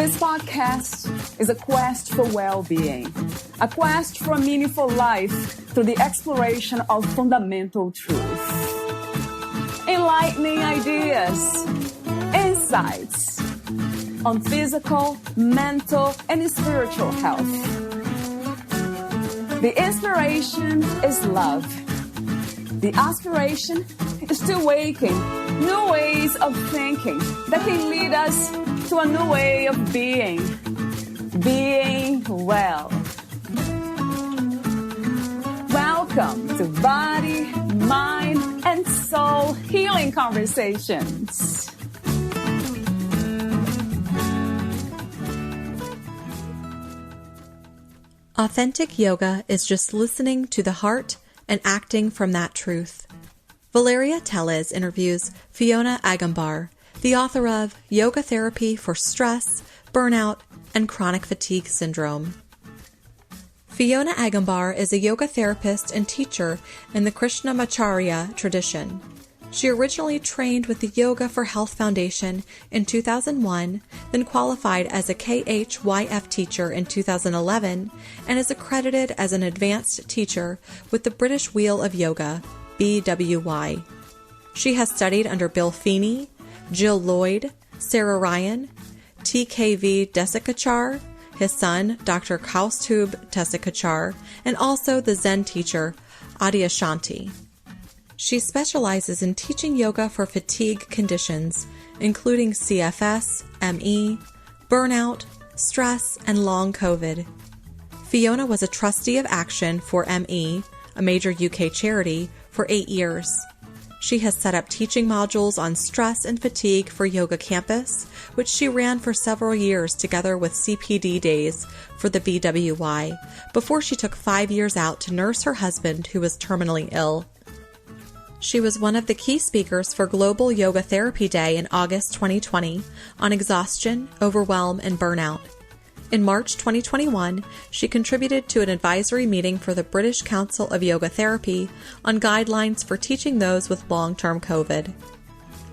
This podcast is a quest for well-being, a quest for a meaningful life through the exploration of fundamental truth. Enlightening ideas, insights on physical, mental, and spiritual health. The inspiration is love. The aspiration is to awaken new ways of thinking that can lead us to a new way of being well. Welcome to Body, Mind, and Soul Healing Conversations. Authentic yoga is just listening to the heart and acting from that truth. Valeria Teles interviews Fiona Agombar, the author of Yoga Therapy for Stress, Burnout, and Chronic Fatigue Syndrome. Fiona Agombar is a yoga therapist and teacher in the Krishnamacharya Tradition. She originally trained with the Yoga for Health Foundation in 2001, then qualified as a KHYF teacher in 2011, and is accredited as an advanced teacher with the British Wheel of Yoga, BWY. She has studied under Bill Feeney, Gill Lloyd, Sarah Ryan, TKV Desikachar, his son, Dr Kausthub Desikachar, and also the Zen teacher, Adyashanti. She specializes in teaching yoga for fatigue conditions, including CFS, ME, burnout, stress, and long COVID. Fiona was a Trustee of Action for ME, a major UK charity, for 8 years. She has set up teaching modules on stress and fatigue for Yoga Campus, which she ran for several years together with CPD Days for the BWY, before she took 5 years out to nurse her husband who was terminally ill. She was one of the key speakers for Global Yoga Therapy Day in August 2020 on exhaustion, overwhelm, and burnout. In March 2021, she contributed to an advisory meeting for the British Council of Yoga Therapy on guidelines for teaching those with long-term COVID.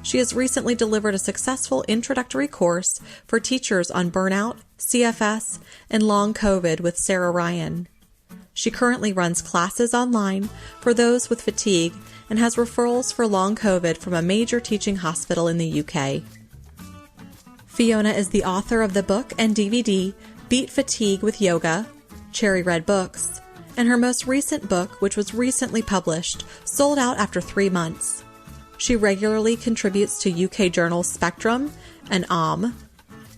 She has recently delivered a successful introductory course for teachers on burnout, CFS, and long COVID with Sarah Ryan. She currently runs classes online for those with fatigue and has referrals for long COVID from a major teaching hospital in the UK. Fiona is the author of the book and DVD, Beat Fatigue with Yoga, Cherry Red Books, and her most recent book, which was recently published, sold out after 3 months. She regularly contributes to UK journals Spectrum and OM.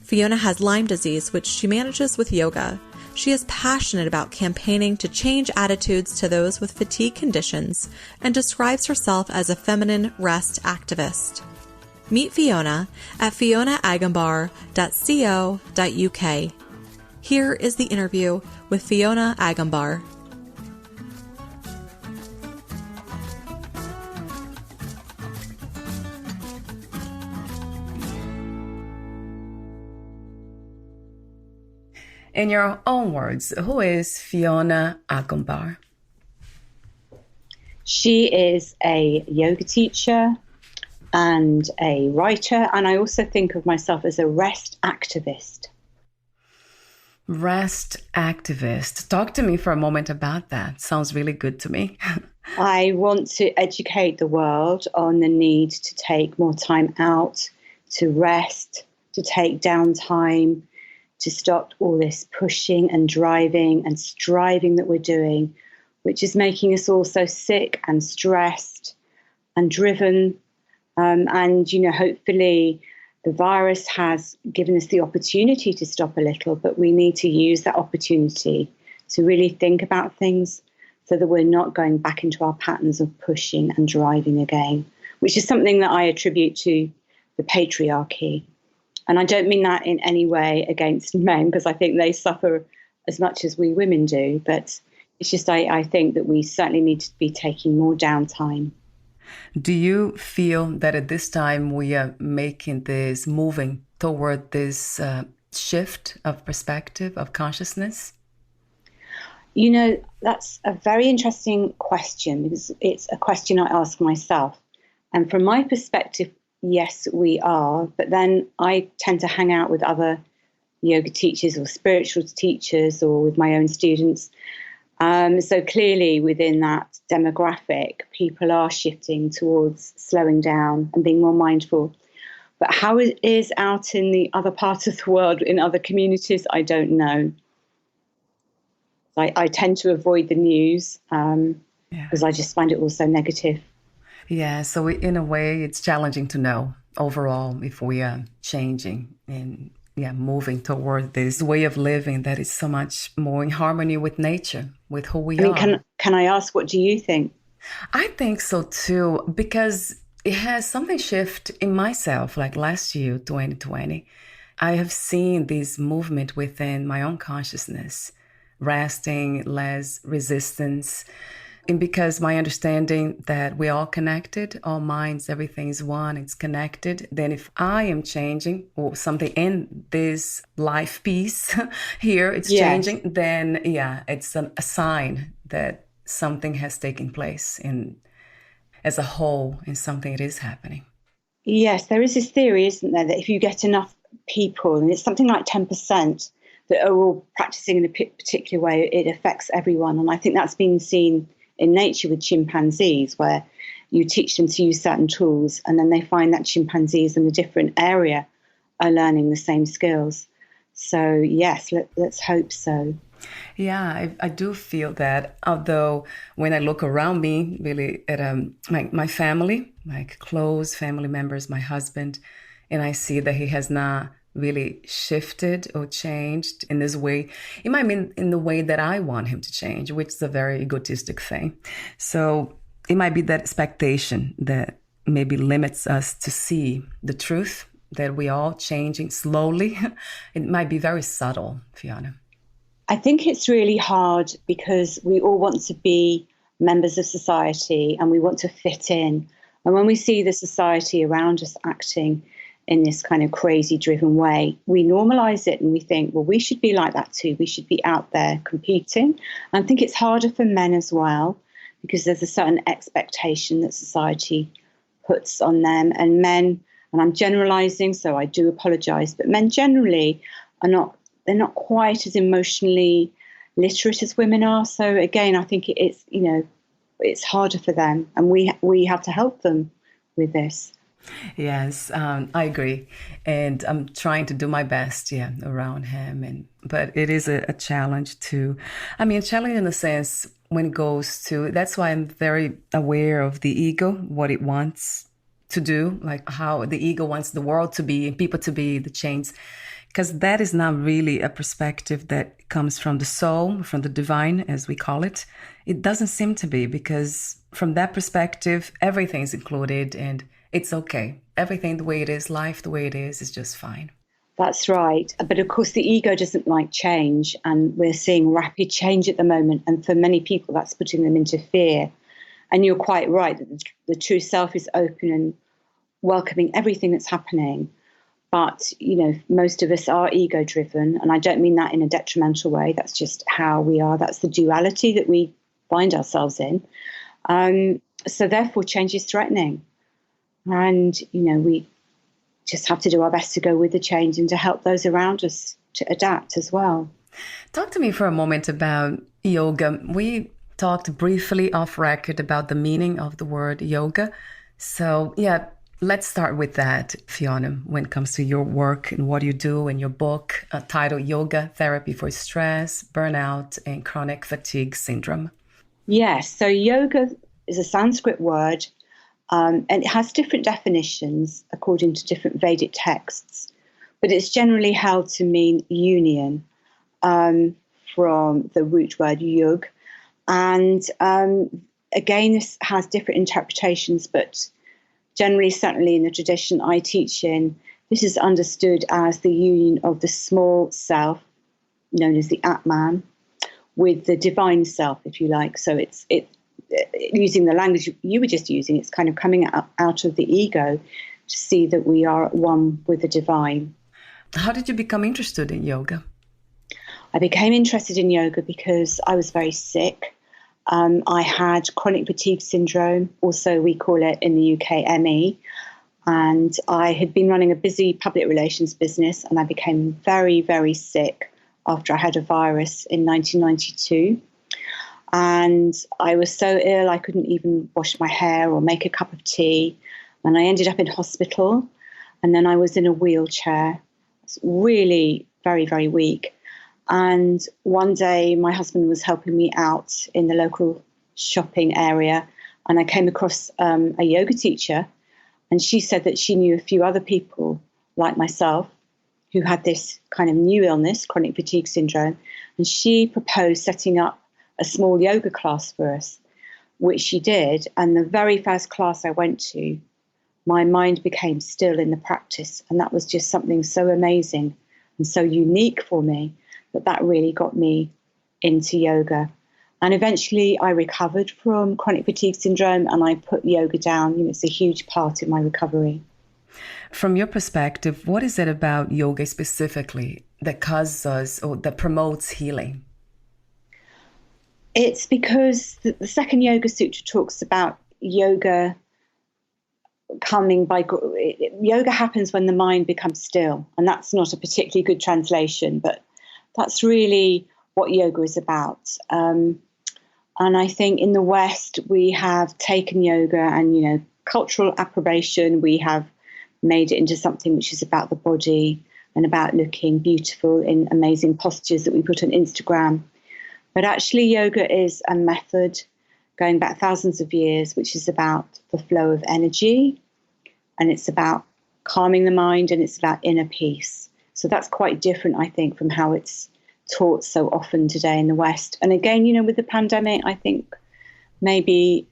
Fiona has Lyme disease, which she manages with yoga. She is passionate about campaigning to change attitudes to those with fatigue conditions and describes herself as a feminine rest activist. Meet Fiona at fionaagombar.co.uk. Here is the interview with Fiona Agombar. In your own words, who is Fiona Agombar? She is a yoga teacher and a writer, and I also think of myself as a rest activist. Rest activist. Talk to me for a moment about that. Sounds really good to me. I want to educate the world on the need to take more time out, to rest, to take downtime, to stop all this pushing and driving and striving that we're doing, which is making us all so sick and stressed and driven. Hopefully the virus has given us the opportunity to stop a little, but we need to use that opportunity to really think about things so that we're not going back into our patterns of pushing and driving again, which is something that I attribute to the patriarchy. And I don't mean that in any way against men, because I think they suffer as much as we women do. But it's just I think that we certainly need to be taking more downtime. Do you feel that at this time we are moving toward this shift of perspective, of consciousness? You know, that's a very interesting question, because it's a question I ask myself. And from my perspective, yes, we are. But then I tend to hang out with other yoga teachers or spiritual teachers or with my own students. So clearly within that demographic, people are shifting towards slowing down and being more mindful. But how it is out in the other part of the world, in other communities, I don't know. I tend to avoid the news because I just find it all so negative. Yeah, so in a way, it's challenging to know overall if we are changing and moving toward this way of living that is so much more in harmony with nature, with who we are. Can I ask, what do you think? I think so too, because it has something shift in myself. Like last year, 2020, I have seen this movement within my own consciousness, resting, less resistance. And because my understanding that we're all connected, all minds, everything is one, it's connected, then if I am changing or something in this life piece here, it's changing, then it's a sign that something has taken place as a whole, and something it is happening. Yes, there is this theory, isn't there, that if you get enough people, and it's something like 10%, that are all practicing in a particular way, it affects everyone. And I think that's been seen in nature with chimpanzees, where you teach them to use certain tools and then they find that chimpanzees in a different area are learning the same skills. So yes, let's hope so. Yeah, I do feel that, although when I look around me, really at my family, like close family members, my husband, and I see that he has not really shifted or changed in this way. It might mean in the way that I want him to change, which is a very egotistic thing. So it might be that expectation that maybe limits us to see the truth, that we all changing slowly. It might be very subtle, Fiona. I think it's really hard because we all want to be members of society and we want to fit in. And when we see the society around us acting in this kind of crazy driven way, we normalize it and we think, well, we should be like that too. We should be out there competing. And I think it's harder for men as well, because there's a certain expectation that society puts on them. And men, and I'm generalizing, so I do apologize, but men generally they're not quite as emotionally literate as women are. So again, I think it's harder for them, and we have to help them with this. Yes, I agree. And I'm trying to do my best, around him. But it is a challenge too. I mean, a challenge in the sense when it goes to, that's why I'm very aware of the ego, what it wants to do, like how the ego wants the world to be and people to be, the chains. Because that is not really a perspective that comes from the soul, from the divine, as we call it. It doesn't seem to be, because from that perspective, everything's included and it's okay. Everything the way it is, life the way it is just fine. That's right. But of course, the ego doesn't like change. And we're seeing rapid change at the moment. And for many people, that's putting them into fear. And you're quite right that the true self is open and welcoming everything that's happening. But, most of us are ego-driven. And I don't mean that in a detrimental way. That's just how we are. That's the duality that we find ourselves in. So therefore, change is threatening. And, we just have to do our best to go with the change and to help those around us to adapt as well. Talk to me for a moment about yoga. We talked briefly off record about the meaning of the word yoga. So, let's start with that, Fiona, when it comes to your work and what you do in your book titled Yoga Therapy for Stress, Burnout, and Chronic Fatigue Syndrome. Yes, so yoga is a Sanskrit word. And it has different definitions according to different Vedic texts, but it's generally held to mean union from the root word yug. And again, this has different interpretations, but generally, certainly in the tradition I teach in, this is understood as the union of the small self, known as the Atman, with the divine self, if you like. So it's using the language you were just using, it's kind of coming out of the ego to see that we are at one with the divine. How did you become interested in yoga? I became interested in yoga because I was very sick. I had chronic fatigue syndrome, also we call it in the UK ME. And I had been running a busy public relations business, and I became very, very sick after I had a virus in 1992. And I was so ill I couldn't even wash my hair or make a cup of tea. And I ended up in hospital, and then I was in a wheelchair. It's really very, very weak. And one day my husband was helping me out in the local shopping area, and I came across a yoga teacher, and she said that she knew a few other people like myself who had this kind of new illness, chronic fatigue syndrome, and she proposed setting up a small yoga class for us, which she did. And the very first class I went to, my mind became still in the practice, and that was just something so amazing and so unique for me that really got me into yoga. And eventually I recovered from chronic fatigue syndrome, and I put yoga down. It's a huge part in my recovery. From your perspective, what is it about yoga specifically that causes us or that promotes healing? It's because the second Yoga Sutra talks about yoga yoga happens when the mind becomes still. And that's not a particularly good translation, but that's really what yoga is about. And I think in the West, we have taken yoga and, cultural approbation. We have made it into something which is about the body and about looking beautiful in amazing postures that we put on Instagram. But actually, yoga is a method going back thousands of years, which is about the flow of energy, and it's about calming the mind, and it's about inner peace. So that's quite different, I think, from how it's taught so often today in the West. And again, with the pandemic, I think maybe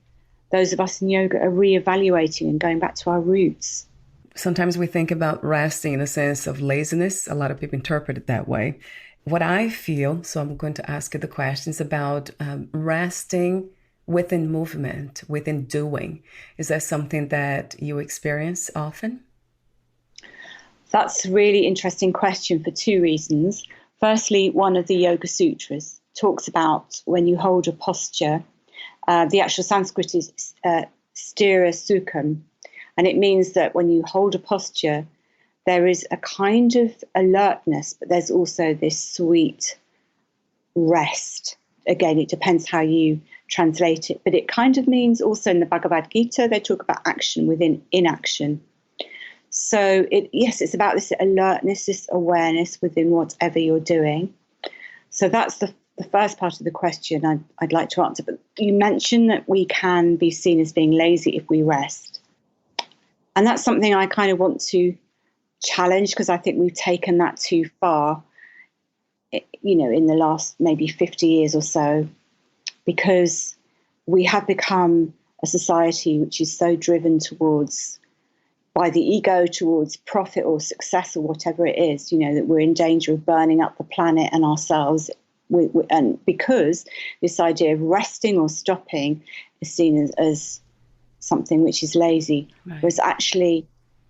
those of us in yoga are reevaluating and going back to our roots. Sometimes we think about resting in a sense of laziness. A lot of people interpret it that way. What I feel, so I'm going to ask you the questions about resting within movement, within doing. Is that something that you experience often? That's a really interesting question for two reasons. Firstly, one of the Yoga Sutras talks about when you hold a posture. The actual Sanskrit is sthira sukham, and it means that when you hold a posture, there is a kind of alertness, but there's also this sweet rest. Again, it depends how you translate it, but it kind of means also in the Bhagavad Gita, they talk about action within inaction. So it's about this alertness, this awareness within whatever you're doing. So that's the first part of the question I'd like to answer. But you mentioned that we can be seen as being lazy if we rest. And that's something I kind of want to challenge, because I think we've taken that too far, in the last maybe 50 years or so, because we have become a society which is so driven by the ego towards profit or success or whatever it is, that we're in danger of burning up the planet and ourselves. And because this idea of resting or stopping is seen as something which is lazy, right. Whereas actually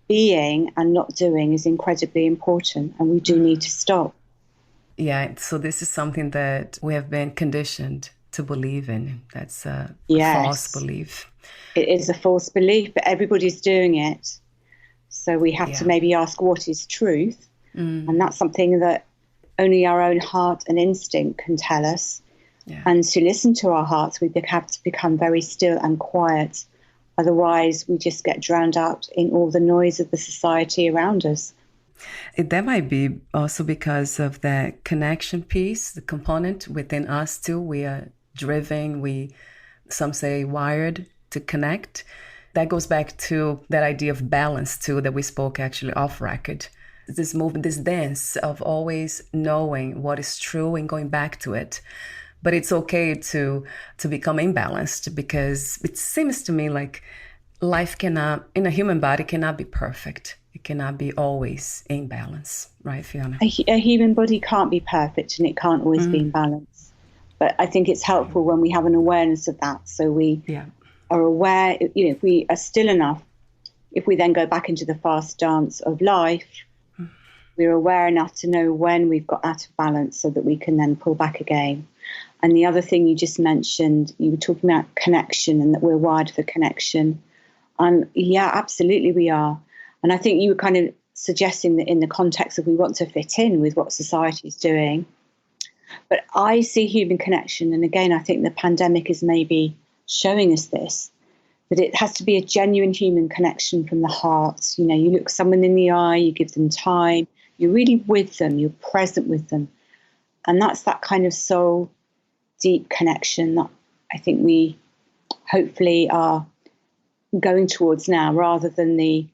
being and not doing is incredibly important, and we do need to stop. Yeah, so this is something that we have been conditioned to believe in. That's a false belief. It is a false belief, but everybody's doing it. So we have to maybe ask what is truth. And that's something that only our own heart and instinct can tell us. Yeah. And to listen to our hearts, we have to become very still and quiet. Otherwise, we just get drowned out in all the noise of the society around us. That might be also because of the connection piece, the component within us too. We are driven, some say wired to connect. That goes back to that idea of balance too that we spoke actually off record. This movement, this dance of always knowing what is true and going back to it. But it's okay to become imbalanced, because it seems to me like life cannot, in a human body, cannot be perfect. It cannot be always in balance, right, Fiona? A human body can't be perfect, and it can't always be in balance. But I think it's helpful when we have an awareness of that. So we are aware, if we are still enough, if we then go back into the fast dance of life, we're aware enough to know when we've got out of balance so that we can then pull back again. And the other thing you just mentioned, you were talking about connection and that we're wired for connection. And yeah, absolutely we are. And I think you were kind of suggesting that in the context of we want to fit in with what society is doing. But I see human connection. And again, I think the pandemic is maybe showing us this, that it has to be a genuine human connection from the heart. You know, you look someone in the eye, you give them time, you're really with them, you're present with them. And that's that kind of soul deep connection that I think we hopefully are going towards now, rather than the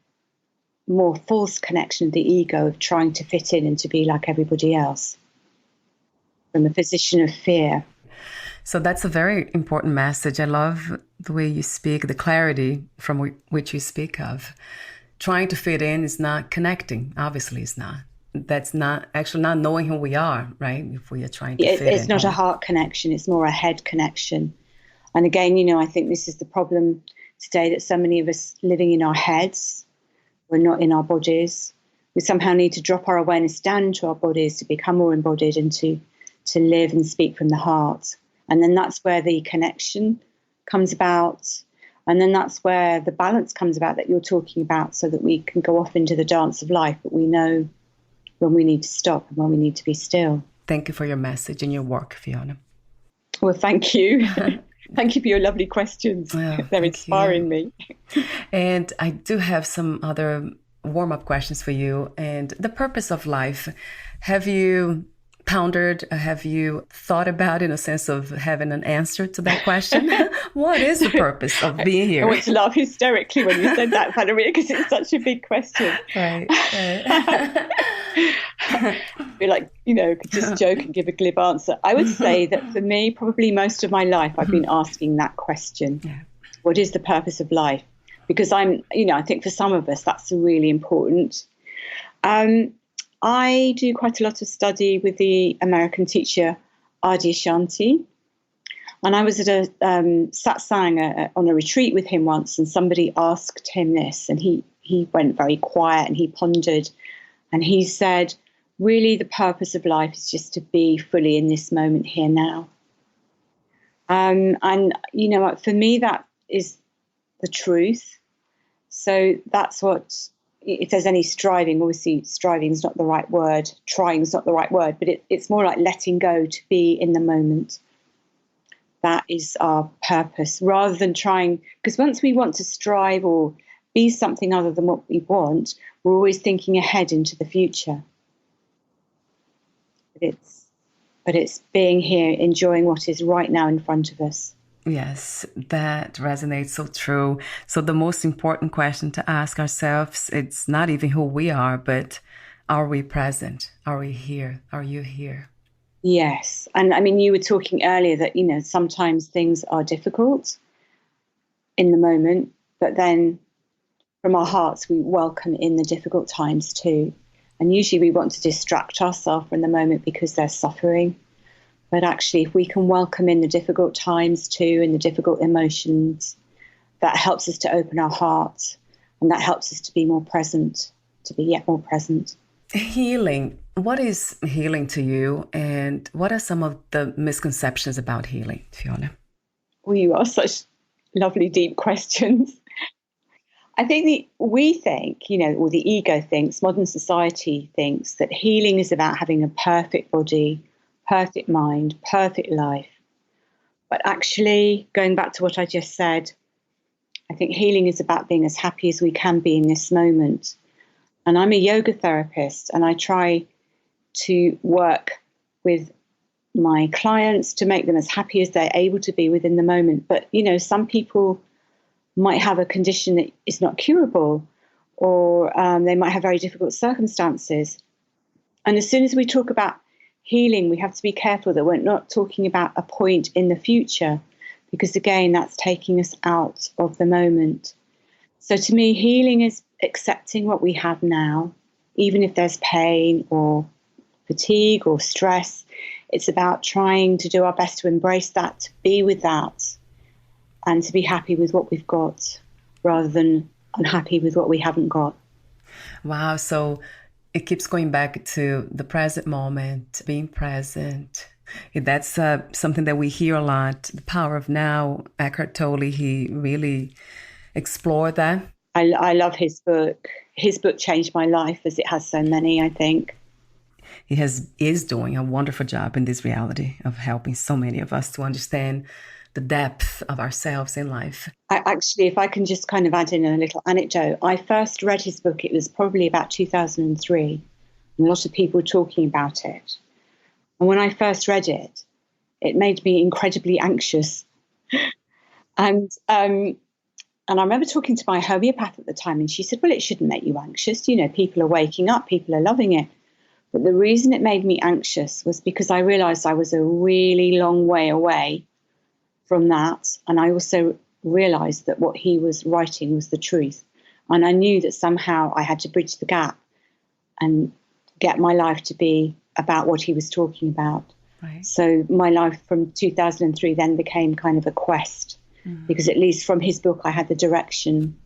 more false connection of the ego of trying to fit in and to be like everybody else from a position of fear. So that's a very important message. I love the way you speak, the clarity from which you speak of. Trying to fit in is not connecting. Obviously, it's not. That's not actually not knowing who we are, right? If we are trying to fit in. It's not a heart connection. It's more a head connection. And again, you know, I think this is the problem today, that so many of us living in our heads, we're not in our bodies. We somehow need to drop our awareness down into our bodies to become more embodied and to live and speak from the heart. And then that's where the connection comes about. And then that's where the balance comes about that you're talking about, so that we can go off into the dance of life, but we know when we need to stop and when we need to be still. Thank you for your message and your work, Fiona. Well, thank you. Thank you for your lovely questions. Oh, They're inspiring me. And I do have some other warm-up questions for you. And the purpose of life, have you pondered, have you thought about, in a sense of having an answer to that question? What is the purpose of being here? I want to laugh hysterically when you said that, Valeria, because it's such a big question. Right. Be like, you know, could just joke and give a glib answer. I would say that for me, probably most of my life, I've been asking that question. Yeah. What is the purpose of life? Because I think for some of us, that's really important. I do quite a lot of study with the American teacher Adyashanti. And I was at a satsang on a retreat with him once, and somebody asked him this, and he went very quiet and he pondered, and he said, really the purpose of life is just to be fully in this moment here now. And, you know, for me, that is the truth. So that's what, if there's any striving, obviously striving is not the right word, trying is not the right word, but it's more like letting go, to be in the moment. That is our purpose, rather than trying, because once we want to strive or be something other than what we want, we're always thinking ahead into the future. But it's being here, enjoying what is right now in front of us. Yes, that resonates so true. So the most important question to ask ourselves, it's not even who we are, but are we present? Are we here? Are you here? Yes. And I mean, you were talking earlier that, you know, sometimes things are difficult in the moment, but then from our hearts, we welcome in the difficult times too. And usually we want to distract ourselves from the moment because there's suffering. But actually, if we can welcome in the difficult times too, and the difficult emotions, that helps us to open our hearts, and that helps us to be more present, to be yet more present. Healing. What is healing to you, and what are some of the misconceptions about healing, Fiona? Well, you ask such lovely, deep questions. I think we think, you know, or the ego thinks, modern society thinks that healing is about having a perfect body, perfect mind, perfect life. But actually, going back to what I just said, I think healing is about being as happy as we can be in this moment. And I'm a yoga therapist, and I try to work with my clients to make them as happy as they're able to be within the moment. But, you know, some people might have a condition that is not curable, or they might have very difficult circumstances. And as soon as we talk about healing, we have to be careful that we're not talking about a point in the future, because again, that's taking us out of the moment. So to me, healing is accepting what we have now, even if there's pain or fatigue or stress. It's about trying to do our best to embrace that, to be with that, and to be happy with what we've got rather than unhappy with what we haven't got. Wow. So it keeps going back to the present moment, being present. That's something that we hear a lot. The power of now. Eckhart Tolle, he really explored that. I love his book. his book changed my life, as it has so many, I think. He is doing a wonderful job in this reality of helping so many of us to understand the depth of ourselves in life. Actually, if I can just kind of add in a little anecdote, I first read his book, it was probably about 2003, and a lot of people were talking about it. And when I first read it, it made me incredibly anxious. And I remember talking to my homeopath at the time, and she said, well, it shouldn't make you anxious. You know, people are waking up, people are loving it. But the reason it made me anxious was because I realized I was a really long way away from that. And I also realized that what he was writing was the truth. And I knew that somehow I had to bridge the gap and get my life to be about what he was talking about. Right. So my life from 2003 then became kind of a quest, because at least from his book, I had the direction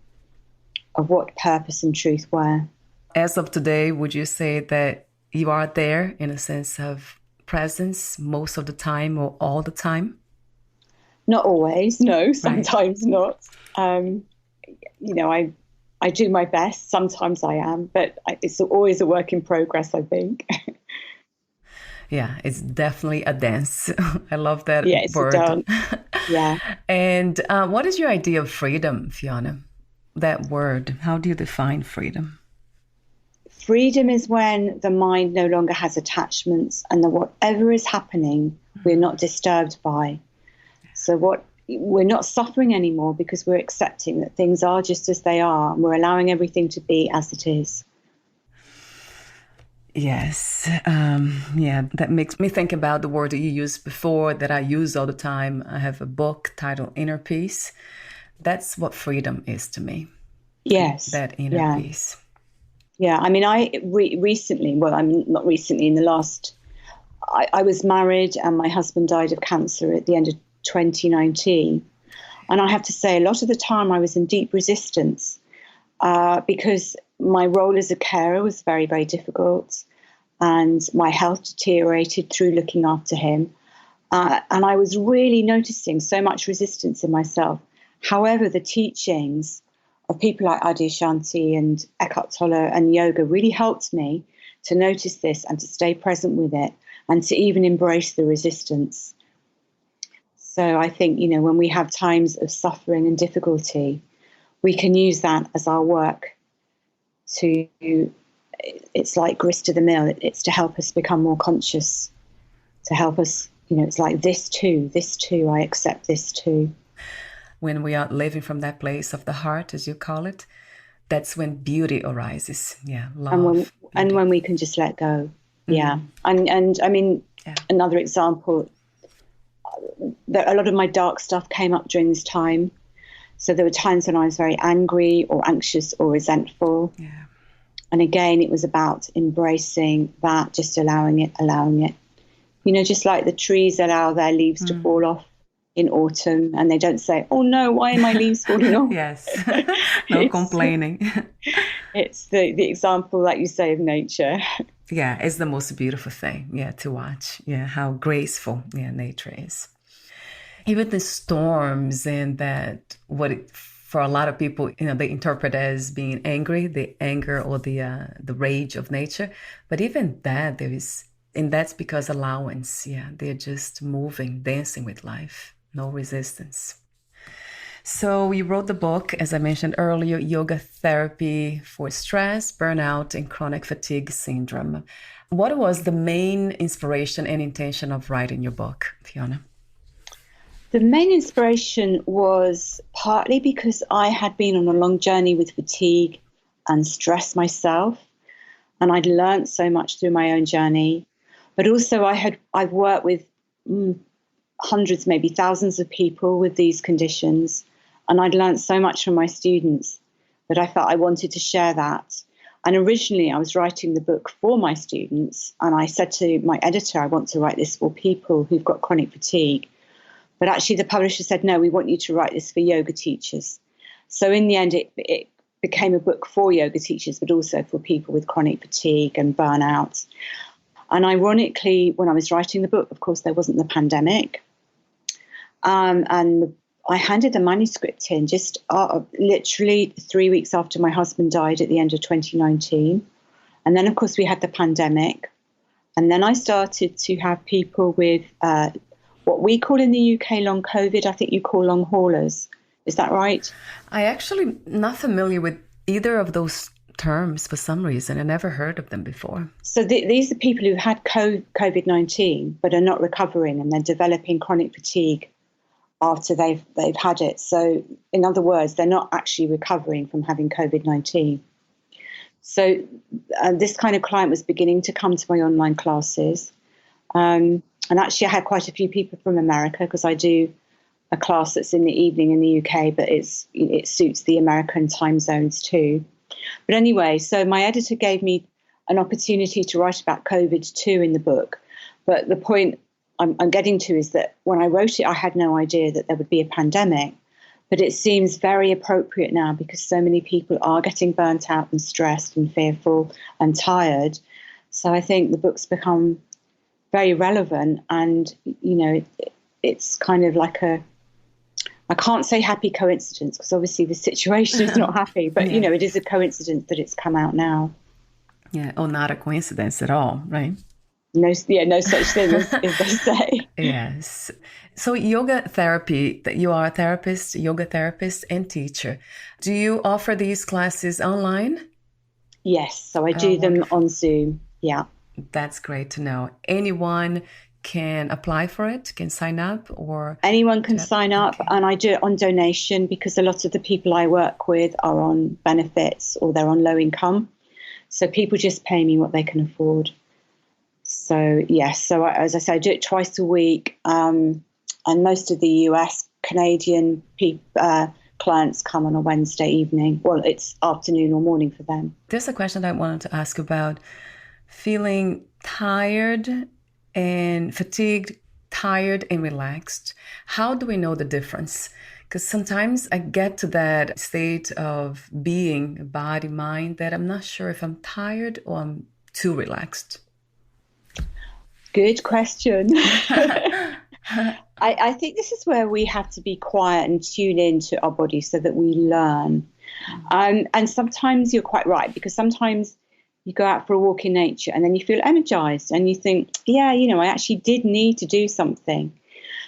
of what purpose and truth were. As of today, would you say that you are there in a sense of presence most of the time or all the time? Not always, no, sometimes not. You know, I do my best. Sometimes I am, but it's always a work in progress, I think. Yeah, it's definitely a dance. I love that yeah, it's word. A dance. Yeah. And what is your idea of freedom, Fiona? That word, how do you define freedom? Freedom is when the mind no longer has attachments and that whatever is happening, we're not disturbed by. So we're not suffering anymore because we're accepting that things are just as they are, and we're allowing everything to be as it is. Yes. Yeah, that makes me think about the word that you used before that I use all the time. I have a book titled Inner Peace. That's what freedom is to me. Yes. That inner peace. Yeah, I mean, I recently, well, I'm not recently, in the last, I was married and my husband died of cancer at the end of 2019. And I have to say, a lot of the time I was in deep resistance because my role as a carer was very, very difficult and my health deteriorated through looking after him. And I was really noticing so much resistance in myself. However, the teachings of people like Adyashanti and Eckhart Tolle and yoga really helped me to notice this and to stay present with it and to even embrace the resistance. So I think, you know, when we have times of suffering and difficulty, we can use that as our work to, it's like grist to the mill. It's to help us become more conscious, to help us, you know, it's like this too, I accept this too. When we are living from that place of the heart, as you call it, that's when beauty arises. Yeah, love. And when we can just let go. Yeah. And I mean, another example, a lot of my dark stuff came up during this time. So there were times when I was very angry or anxious or resentful. Yeah. And again, it was about embracing that, just allowing it. You know, just like the trees allow their leaves to fall off in autumn and they don't say, oh no, why are my leaves falling off? Yes, no complaining. It's the example, like you say, of nature. Yeah, it's the most beautiful thing, to watch. Yeah, how graceful, nature is. Even the storms and that, for a lot of people, you know, they interpret as being angry, the anger or the rage of nature. But even that, and that's because allowance, they're just moving, dancing with life, no resistance. So you wrote the book, as I mentioned earlier, Yoga Therapy for Stress, Burnout, and Chronic Fatigue Syndrome. What was the main inspiration and intention of writing your book, Fiona? The main inspiration was partly because I had been on a long journey with fatigue and stress myself, and I'd learned so much through my own journey. But also I've worked with hundreds, maybe thousands of people with these conditions. And I'd learned so much from my students that I felt I wanted to share that. And originally I was writing the book for my students. And I said to my editor, I want to write this for people who've got chronic fatigue. But actually the publisher said, no, we want you to write this for yoga teachers. So in the end, it became a book for yoga teachers, but also for people with chronic fatigue and burnout. And ironically, when I was writing the book, of course, there wasn't the pandemic. And I handed the manuscript in just literally 3 weeks after my husband died at the end of 2019. And then, of course, we had the pandemic. And then I started to have people with what we call in the UK long COVID. I think you call long haulers. Is that right? I actually not familiar with either of those terms for some reason. I never heard of them before. So these are people who had COVID-19 but are not recovering, and they're developing chronic fatigue after they've had it. So in other words, they're not actually recovering from having COVID-19. So this kind of client was beginning to come to my online classes. And actually I had quite a few people from America, because I do a class that's in the evening in the UK, but it suits the American time zones too. But anyway, so my editor gave me an opportunity to write about COVID too in the book. But the point I'm getting to is that when I wrote it, I had no idea that there would be a pandemic. But it seems very appropriate now, because so many people are getting burnt out and stressed and fearful and tired. So I think the book's become very relevant. And, you know, it's kind of like I can't say happy coincidence, because obviously the situation is not happy. But, you know, it is a coincidence that it's come out now. Yeah. Oh, not a coincidence at all, right? No such thing as they say. Yes. So yoga therapy, you are a therapist, yoga therapist and teacher. Do you offer these classes online? Yes. So I do them on Zoom. Yeah. That's great to know. Anyone can apply for it, can sign up, or? Anyone can sign up. Okay. And I do it on donation, because a lot of the people I work with are on benefits or they're on low income. So people just pay me what they can afford. So, yes, so as I say, I do it twice a week, and most of the US, Canadian clients come on a Wednesday evening. Well, it's afternoon or morning for them. There's a question I wanted to ask about feeling tired and fatigued, tired and relaxed. How do we know the difference? Because sometimes I get to that state of being, body, mind, that I'm not sure if I'm tired or I'm too relaxed. Good question. I think this is where we have to be quiet and tune into our body so that we learn. And sometimes you're quite right, because sometimes you go out for a walk in nature and then you feel energized and you think, yeah, you know, I actually did need to do something.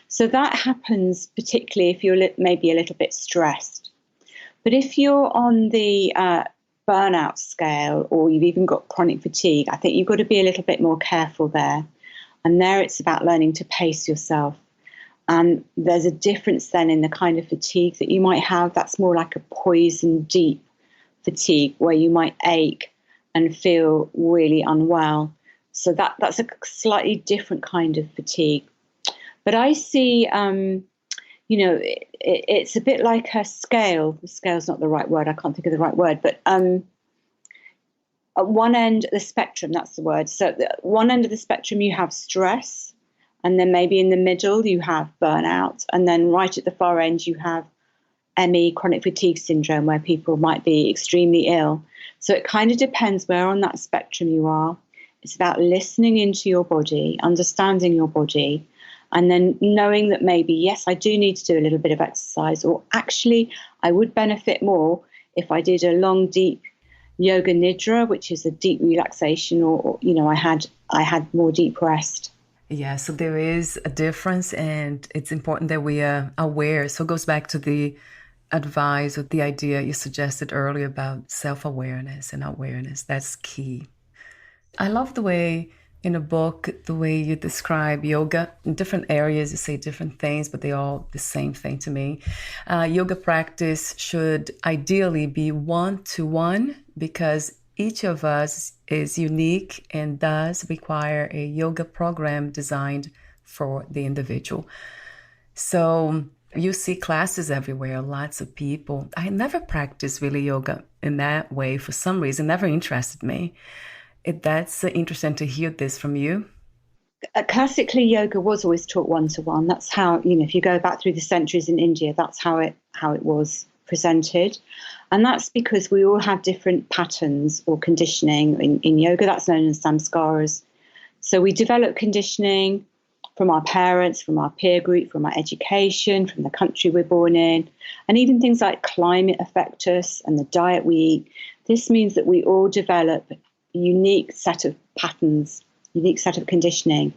So that happens particularly if you're maybe a little bit stressed. But if you're on the burnout scale, or you've even got chronic fatigue, I think you've got to be a little bit more careful there. And there it's about learning to pace yourself. And there's a difference then in the kind of fatigue that you might have. That's more like a poison deep fatigue, where you might ache and feel really unwell. So that's a slightly different kind of fatigue. But I see, you know, it's a bit like a scale. The scale's not the right word. I can't think of the right word. But at one end of the spectrum, that's the word. So at one end of the spectrum, you have stress. And then maybe in the middle, you have burnout. And then right at the far end, you have ME, chronic fatigue syndrome, where people might be extremely ill. So it kind of depends where on that spectrum you are. It's about listening into your body, understanding your body, and then knowing that maybe, yes, I do need to do a little bit of exercise, or actually I would benefit more if I did a long, deep yoga nidra, which is a deep relaxation, or you know, I had more deep rest. Yeah, so there is a difference, and it's important that we are aware. So it goes back to the advice or the idea you suggested earlier about self-awareness and awareness. That's key. I love the way in a book, the way you describe yoga in different areas. You say different things, but they're all the same thing to me. Yoga practice should ideally be one-to-one, because each of us is unique and does require a yoga program designed for the individual. So you see classes everywhere, lots of people. I never practiced really yoga in that way for some reason, never interested me. That's interesting to hear this from you. Classically, yoga was always taught one-to-one. That's how, you know, if you go back through the centuries in India, that's how it was presented. And that's because we all have different patterns or conditioning in yoga. That's known as samskaras. So we develop conditioning from our parents, from our peer group, from our education, from the country we're born in, and even things like climate affect us and the diet we eat. This means that we all develop a unique set of patterns, unique set of conditioning.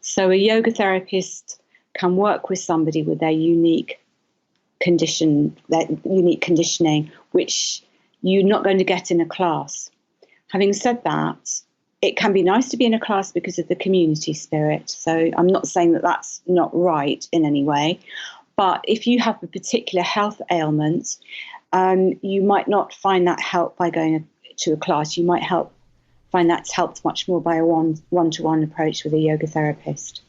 So a yoga therapist can work with somebody with their unique conditioning, which you're not going to get in a class. Having said that, it can be nice to be in a class because of the community spirit. So I'm not saying that that's not right in any way. But if you have a particular health ailment, you might not find that help by going to a class. You might find that's helped much more by a one-to-one approach with a yoga therapist.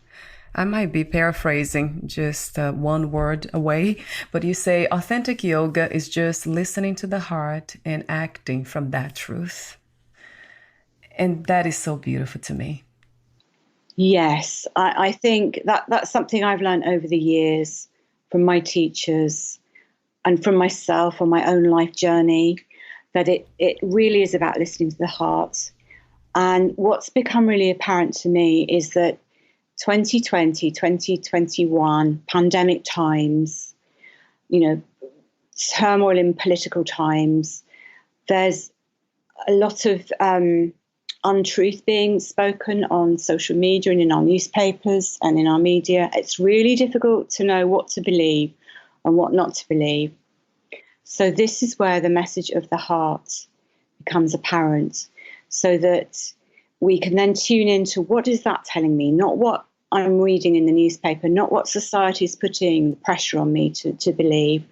I might be paraphrasing just one word away, but you say authentic yoga is just listening to the heart and acting from that truth. And that is so beautiful to me. Yes, I think that's something I've learned over the years from my teachers and from myself on my own life journey, that it really is about listening to the heart. And what's become really apparent to me is that 2020, 2021, pandemic times, turmoil in political times, there's a lot of untruth being spoken on social media and in our newspapers and in our media. It's really difficult to know what to believe and what not to believe. So this is where the message of the heart becomes apparent, so that we can then tune into what is that telling me, not what I'm reading in the newspaper, not what society is putting pressure on me to believe.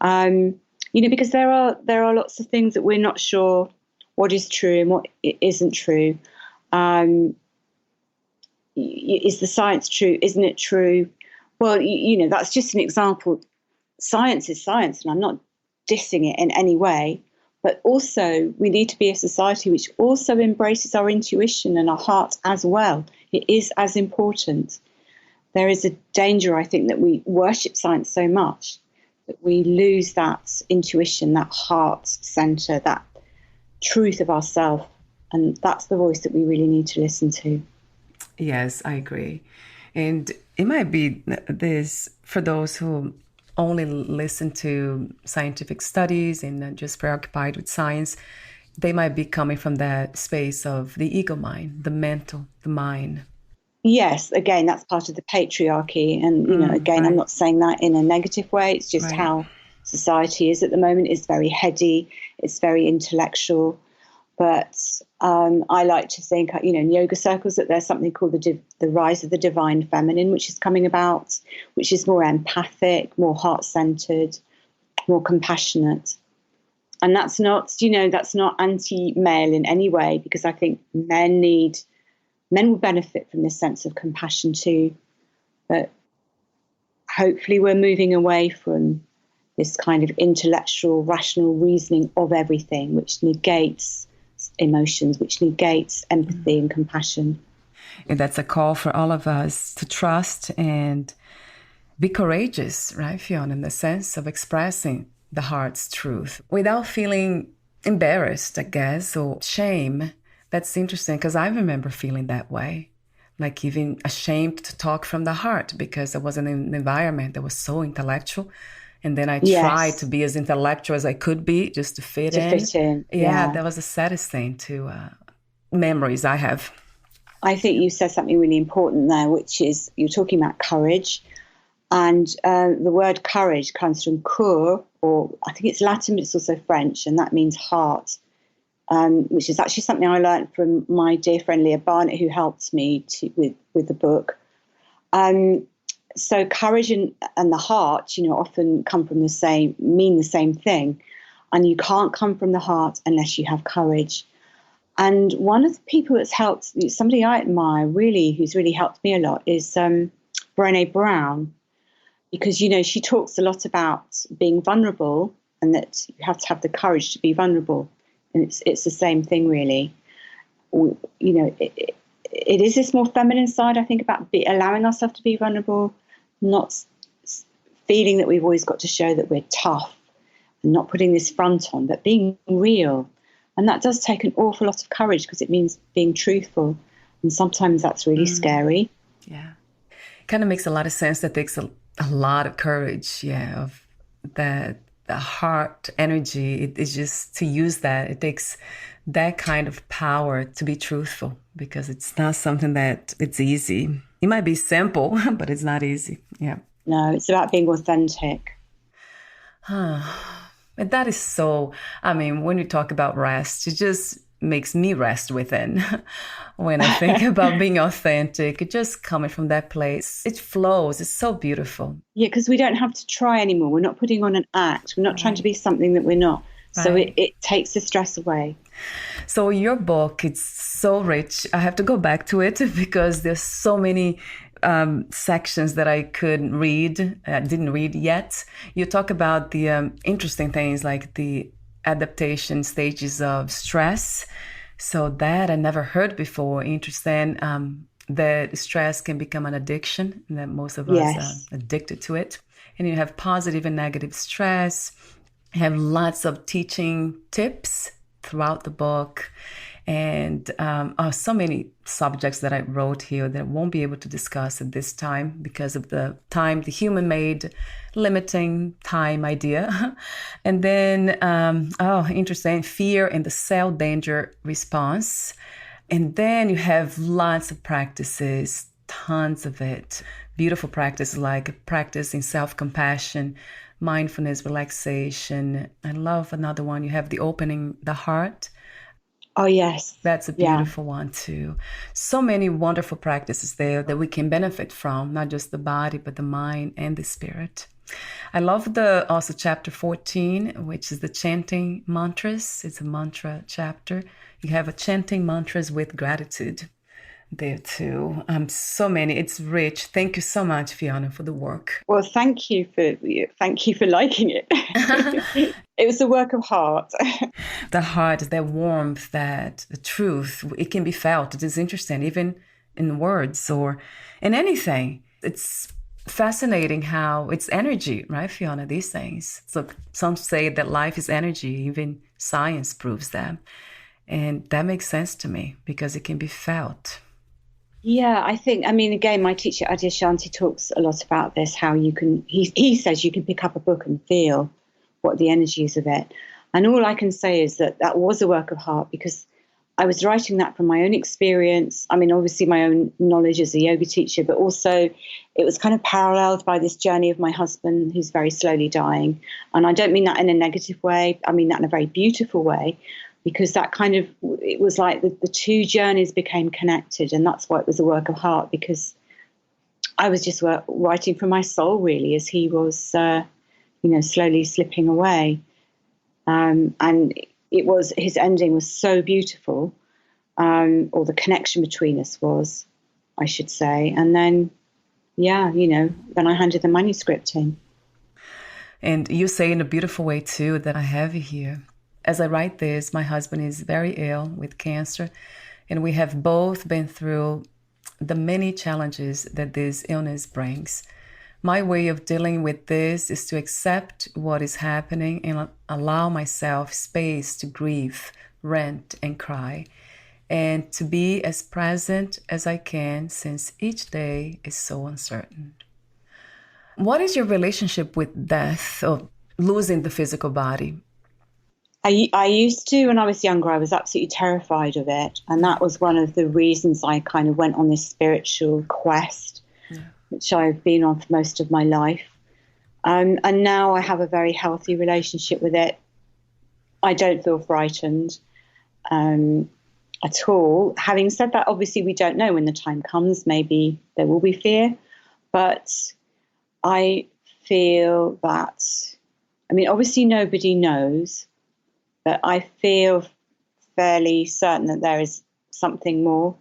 Because there are lots of things that we're not sure what is true and what isn't true. Is the science true? Isn't it true? Well, that's just an example. Science is science, and I'm not dissing it in any way. But also, we need to be a society which also embraces our intuition and our heart as well. It is as important. There is a danger, I think, that we worship science so much that we lose that intuition, that heart center, that truth of ourselves. And that's the voice that we really need to listen to. Yes, I agree. And it might be this for those who only listen to scientific studies and just preoccupied with science. They might be coming from that space of the ego mind, the mental, the mind. Yes, again, that's part of the patriarchy. And, again, right. I'm not saying that in a negative way. It's just right. How society is at the moment. It's very heady. It's very intellectual. But I like to think, in yoga circles, that there's something called the rise of the divine feminine, which is coming about, which is more empathic, more heart-centered, more compassionate. And that's not anti-male in any way, because I think men will benefit from this sense of compassion too. But hopefully we're moving away from this kind of intellectual, rational reasoning of everything, which negates emotions, which negates empathy and compassion. And that's a call for all of us to trust and be courageous, right, Fiona, in the sense of expressing the heart's truth without feeling embarrassed, I guess, or shame. That's interesting, because I remember feeling that way, like even ashamed to talk from the heart, because I was in an environment that was so intellectual. And then I tried to be as intellectual as I could be just to fit in. Yeah, that was the saddest thing to memories I have. I think you said something really important there, which is you're talking about courage. And the word courage comes from cœur, or I think it's Latin, but it's also French, and that means heart, which is actually something I learned from my dear friend Leah Barnett, who helped me with the book. So courage and the heart, often mean the same thing. And you can't come from the heart unless you have courage. And one of the people that's helped, somebody I admire really, who's really helped me a lot, is Brené Brown. Because, she talks a lot about being vulnerable, and that you have to have the courage to be vulnerable. And it's the same thing, really. It is this more feminine side, I think, about allowing ourselves to be vulnerable, not feeling that we've always got to show that we're tough and not putting this front on, but being real. And that does take an awful lot of courage, because it means being truthful. And sometimes that's really scary. Yeah. kind of makes a lot of sense. That takes a lot of courage, of that the heart energy. It is just to use that. It takes that kind of power to be truthful, because it's not something that it's easy. It might be simple, but it's not easy. Yeah. No, it's about being authentic. And that is so, when you talk about rest, it just makes me rest within. When I think about being authentic, it just coming from that place, it flows. It's so beautiful. Yeah, because we don't have to try anymore. We're not putting on an act. We're not trying to be something that we're not. So it takes the stress away. So your book, it's so rich. I have to go back to it because there's so many sections that I could read, didn't read yet. You talk about the interesting things like the adaptation stages of stress. So that I never heard before. Interesting. That stress can become an addiction, and that most of us are addicted to it. And you have positive and negative stress. You have lots of teaching tips throughout the book. And so many subjects that I wrote here that I won't be able to discuss at this time because of the time, the human-made limiting time idea. And then, interesting, fear and the cell danger response. And then you have lots of practices, tons of it. Beautiful practices like practice in self-compassion, mindfulness, relaxation. I love another one. You have the opening the heart. Oh, yes. That's a beautiful one, too. So many wonderful practices there that we can benefit from, not just the body, but the mind and the spirit. I love also chapter 14, which is the chanting mantras. It's a mantra chapter. You have a chanting mantras with gratitude there, too. So many. It's rich. Thank you so much, Fiona, for the work. Well, thank you for liking it. It was a work of heart. The heart, that warmth, that the truth, it can be felt. It is interesting, even in words or in anything. It's fascinating how it's energy, right, Fiona, these things. So some say that life is energy. Even science proves that. And that makes sense to me because it can be felt. Yeah, I think, again, my teacher Adyashanti talks a lot about this, how you can, he says you can pick up a book and feel what the energy is of it. And all I can say is that was a work of heart because I was writing that from my own experience. Obviously my own knowledge as a yoga teacher, but also it was kind of paralleled by this journey of my husband who's very slowly dying. And I don't mean that in a negative way. I mean that in a very beautiful way. Because it was like the two journeys became connected. And that's why it was a work of heart, because I was just writing from my soul, really, as he was, slowly slipping away. And his ending was so beautiful, or the connection between us was, I should say. And then, then I handed the manuscript in. And you say in a beautiful way, too, that I have you here. As I write this, my husband is very ill with cancer, and we have both been through the many challenges that this illness brings. My way of dealing with this is to accept what is happening and allow myself space to grieve, rant, and cry, and to be as present as I can since each day is so uncertain. What is your relationship with death or losing the physical body? I used to, when I was younger, I was absolutely terrified of it. And that was one of the reasons I kind of went on this spiritual quest, which I've been on for most of my life. And now I have a very healthy relationship with it. I don't feel frightened at all. Having said that, obviously we don't know when the time comes. Maybe there will be fear. But I feel that, obviously nobody knows. But I feel fairly certain that there is something more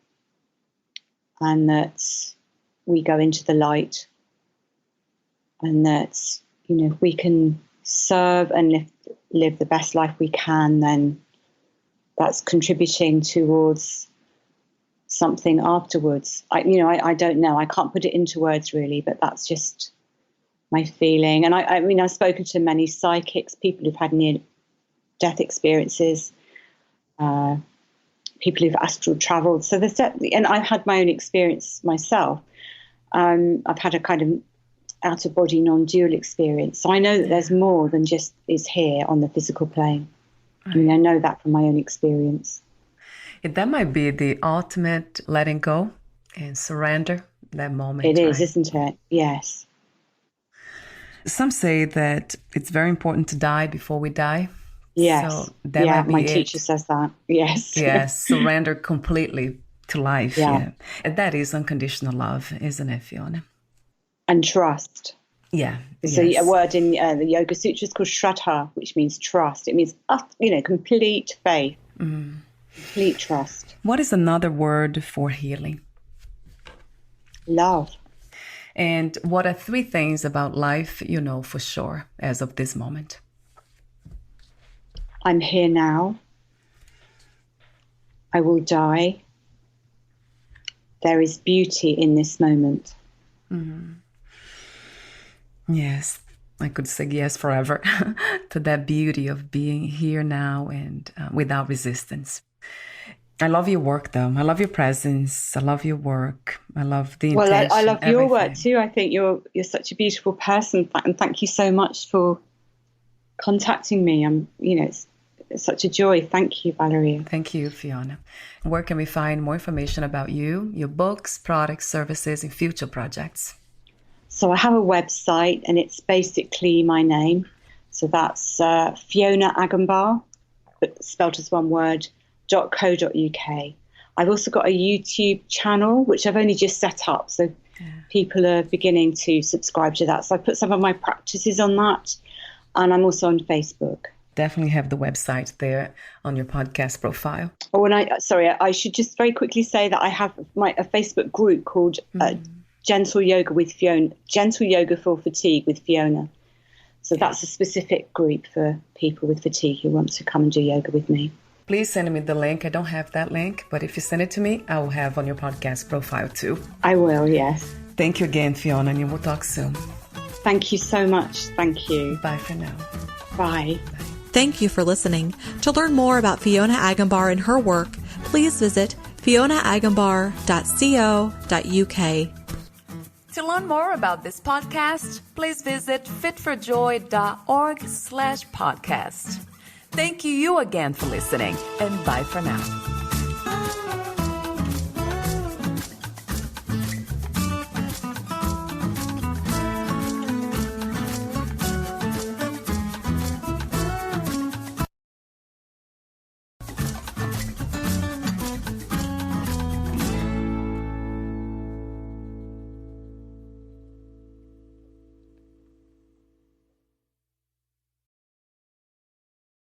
and that we go into the light and that, if we can serve and live the best life we can, then that's contributing towards something afterwards. I don't know. I can't put it into words really, but that's just my feeling. And I've spoken to many psychics, people who've had near-death experiences, people who've astral traveled. So there's definitely, and I've had my own experience myself. I've had a kind of out-of-body, non-dual experience. So I know that there's more than just is here on the physical plane. Right. I mean, I know that from my own experience. That might be the ultimate letting go and surrender, that moment. It is, isn't it? Yes. Some say that it's very important to die before we die. Yes. So that might be my teacher says that. Yes. Yes, surrender completely to life. Yeah. And that is unconditional love, isn't it, Fiona? And trust. Yeah. So a word in the Yoga Sutra is called Shraddha, which means trust. It means, complete faith, complete trust. What is another word for healing? Love. And what are 3 things about life you know for sure as of this moment? I'm here now. I will die. There is beauty in this moment. Mm-hmm. Yes, I could say yes forever to that beauty of being here now and without resistance. I love your work, though. I love your presence. I love your work. I love the intention. Well, I love your everything. work too. I think you're such a beautiful person, and thank you so much for contacting me. It's such a joy. Thank you, Valeria. Thank you, Fiona. Where can we find more information about you, your books, products, services, and future projects? So I have a website, and it's basically my name. So that's Fiona Agombar, but spelled as one word, .co.uk. I've also got a YouTube channel, which I've only just set up. So people are beginning to subscribe to that. So I put some of my practices on that. And I'm also on Facebook. Definitely have the website there on your podcast profile. Oh, and I should just very quickly say that I have a Facebook group called Gentle Yoga with Fiona, Gentle Yoga for Fatigue with Fiona. So that's a specific group for people with fatigue who want to come and do yoga with me. Please send me the link. I don't have that link, but if you send it to me, I will have on your podcast profile too. I will, yes. Thank you again, Fiona, and we'll talk soon. Thank you so much. Thank you. Bye for now. Bye. Thank you for listening. To learn more about Fiona Agombar and her work, please visit fionaagombar.co.uk. To learn more about this podcast, please visit fitforjoy.org/podcast. Thank you again for listening, and bye for now.